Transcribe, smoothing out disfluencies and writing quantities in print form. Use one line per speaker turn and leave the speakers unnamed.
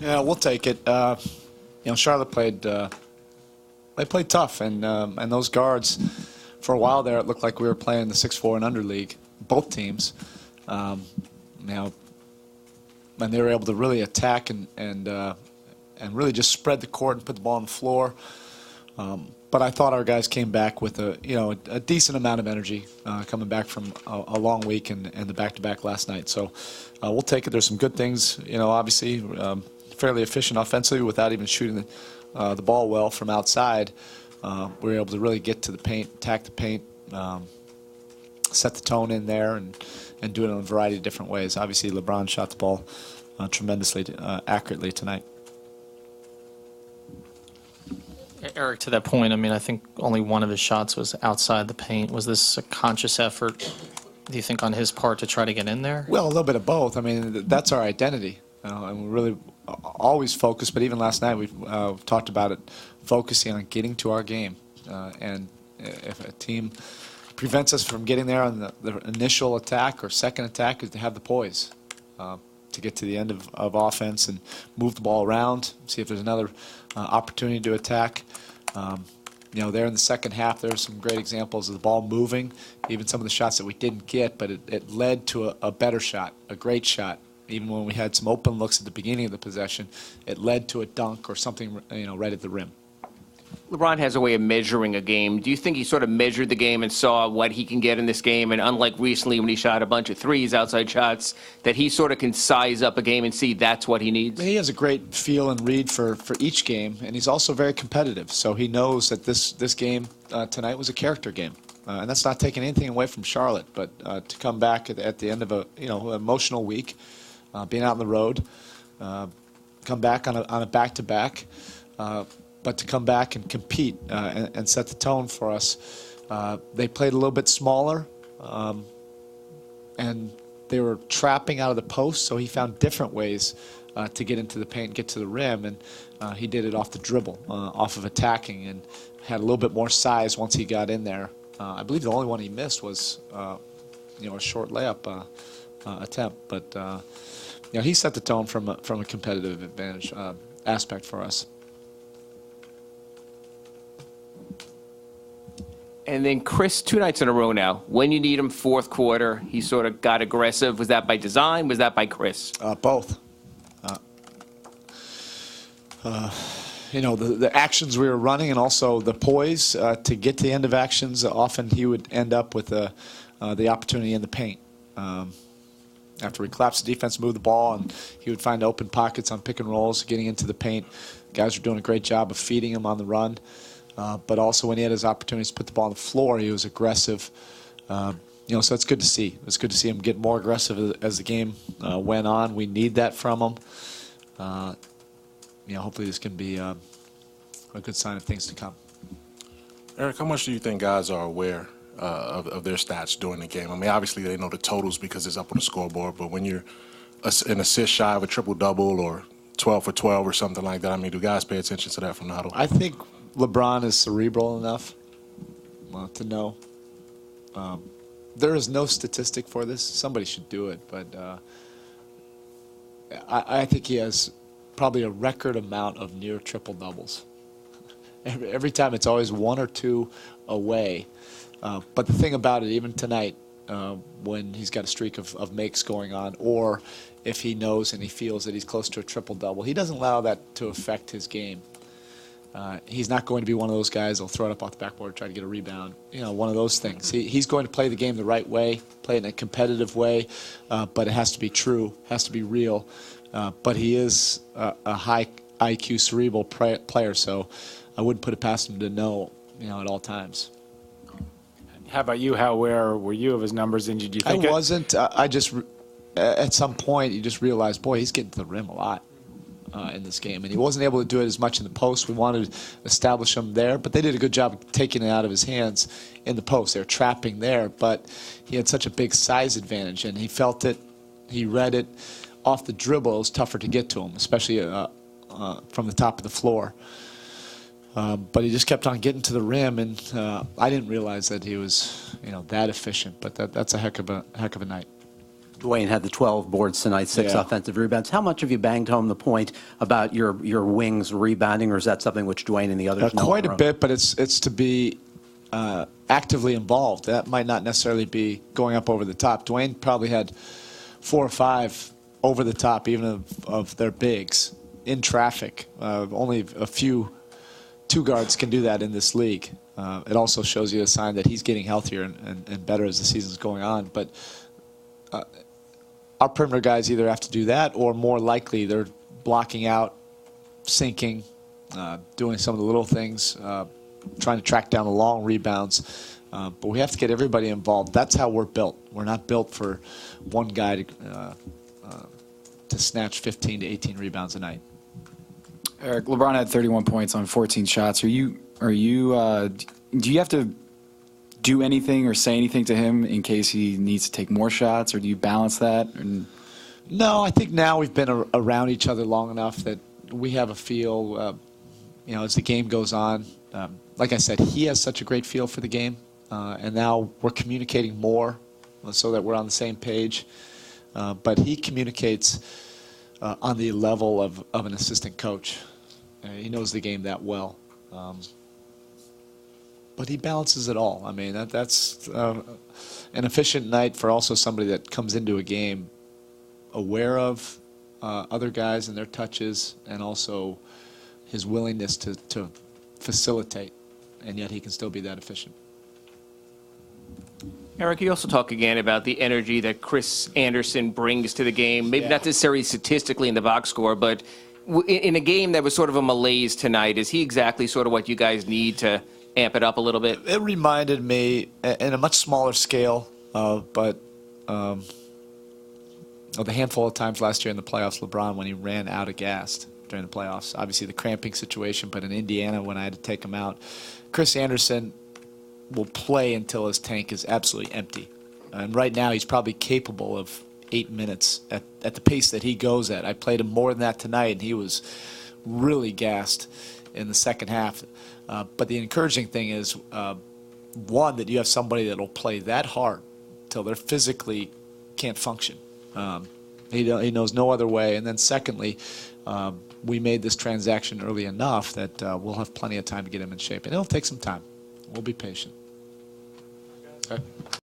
Yeah, we'll take it. Charlotte played they played tough, and those guards, for a while there, it looked like we were playing the 6-4 and under league, both teams. And they were able to really attack and really just spread the court and put the ball on the floor. But I thought our guys came back with a decent amount of energy coming back from a long week and the back-to-back last night. So we'll take it. There's some good things, obviously fairly efficient offensively without even shooting the ball well from outside. We were able to really get to the paint, attack the paint, set the tone in there, and do it in a variety of different ways. Obviously, LeBron shot the ball tremendously accurately tonight.
Erik, to that point, I think only one of his shots was outside the paint. Was this a conscious effort, do you think, on his part to try to get in there?
Well, a little bit of both. That's our identity. And we're really always focused, but even last night we've talked about it, focusing on getting to our game. And if a team prevents us from getting there on the initial attack or second attack, is to have the poise to get to the end of offense and move the ball around, see if there's another opportunity to attack. There in the second half, there are some great examples of the ball moving, even some of the shots that we didn't get, but it led to a better shot, a great shot. Even when we had some open looks at the beginning of the possession, it led to a dunk or something, right at the rim.
LeBron has a way of measuring a game. Do you think he sort of measured the game and saw what he can get in this game? And unlike recently when he shot a bunch of threes, outside shots, that he sort of can size up a game and see that's what he needs?
He has a great feel and read for each game, and he's also very competitive. So he knows that this game tonight was a character game. And that's not taking anything away from Charlotte, but to come back at the end of an emotional week, being out on the road, come back on a back-to-back, but to come back and compete and set the tone for us. They played a little bit smaller, and they were trapping out of the post, so he found different ways to get into the paint and get to the rim, and he did it off the dribble, off of attacking, and had a little bit more size once he got in there. I believe the only one he missed was a short layup attempt, but he set the tone from a competitive advantage aspect for us.
And then Chris, 2 nights in a row now, when you need him, fourth quarter, he sort of got aggressive. Was that by design? Was that by Chris?
Both. The actions we were running and also the poise to get to the end of actions, often he would end up with the opportunity in the paint. After we collapsed the defense, moved the ball, and he would find open pockets on pick and rolls, getting into the paint. Guys were doing a great job of feeding him on the run. But also when he had his opportunities to put the ball on the floor, he was aggressive. So it's good to see. It's good to see him get more aggressive as the game went on. We need that from him. Hopefully this can be a good sign of things to come.
Erik, how much do you think guys are aware of their stats during the game? Obviously they know the totals because it's up on the scoreboard, but when you're an assist shy of a triple-double or 12 for 12 or something like that, do guys pay attention to that from the huddle?
I think LeBron is cerebral enough to know. There is no statistic for this. Somebody should do it, but I think he has probably a record amount of near triple doubles. Every time it's always 1 or 2 away. But the thing about it, even tonight, when he's got a streak of makes going on, or if he knows and he feels that he's close to a triple double, he doesn't allow that to affect his game. He's not going to be one of those guys that'll throw it up off the backboard, try to get a rebound. One of those things. He's going to play the game the right way, play it in a competitive way, but it has to be true, has to be real. But he is a high IQ, cerebral player, so I wouldn't put it past him to know, at all times.
How about you? How aware were you of his numbers? And did you think
I wasn't. I just, at some point, you just realize, boy, he's getting to the rim a lot. In this game, and he wasn't able to do it as much in the post. We wanted to establish him there, but they did a good job of taking it out of his hands in the post. They were trapping there, but he had such a big size advantage, and he felt it, he read it off the dribble. It was tougher to get to him, especially from the top of the floor. But he just kept on getting to the rim, and I didn't realize that he was, that efficient. But that's a heck of a night.
Dwayne had the 12 boards tonight, 6
Yeah.
offensive rebounds. How much have you banged home the point about your wings rebounding, or is that something which Dwayne and the others know?
Quite a bit, but it's to be actively involved. That might not necessarily be going up over the top. Dwayne probably had 4 or 5 over the top, even of their bigs, in traffic. Only a few two guards can do that in this league. It also shows you a sign that he's getting healthier and better as the season's going on. But our perimeter guys either have to do that, or more likely they're blocking out, sinking, doing some of the little things, trying to track down the long rebounds. But we have to get everybody involved. That's how we're built. We're not built for one guy to snatch 15 to 18 rebounds a night.
Erik, LeBron had 31 points on 14 shots. Do you have to do anything or say anything to him in case he needs to take more shots, or do you balance that?
No, I think now we've been around each other long enough that we have a feel, as the game goes on. Like I said, he has such a great feel for the game, and now we're communicating more so that we're on the same page. But he communicates on the level of an assistant coach. He knows the game that well. But he balances it all. I mean, that's an efficient night for also somebody that comes into a game aware of other guys and their touches, and also his willingness to facilitate, and yet he can still be that efficient.
Erik, you also talk again about the energy that Chris Andersen brings to the game, maybe not necessarily statistically in the box score, but in a game that was sort of a malaise tonight. Is he exactly sort of what you guys need to amp it up a little bit?
It reminded me, in a much smaller scale, but of the handful of times last year in the playoffs, LeBron, when he ran out of gas during the playoffs. Obviously the cramping situation, but in Indiana when I had to take him out. Chris Andersen will play until his tank is absolutely empty. And right now he's probably capable of 8 minutes at the pace that he goes at. I played him more than that tonight, and he was really gassed in the second half. But the encouraging thing is, one, that you have somebody that will play that hard till they're physically can't function. He knows no other way. And then secondly, we made this transaction early enough that we'll have plenty of time to get him in shape. And it'll take some time. We'll be patient.
Okay.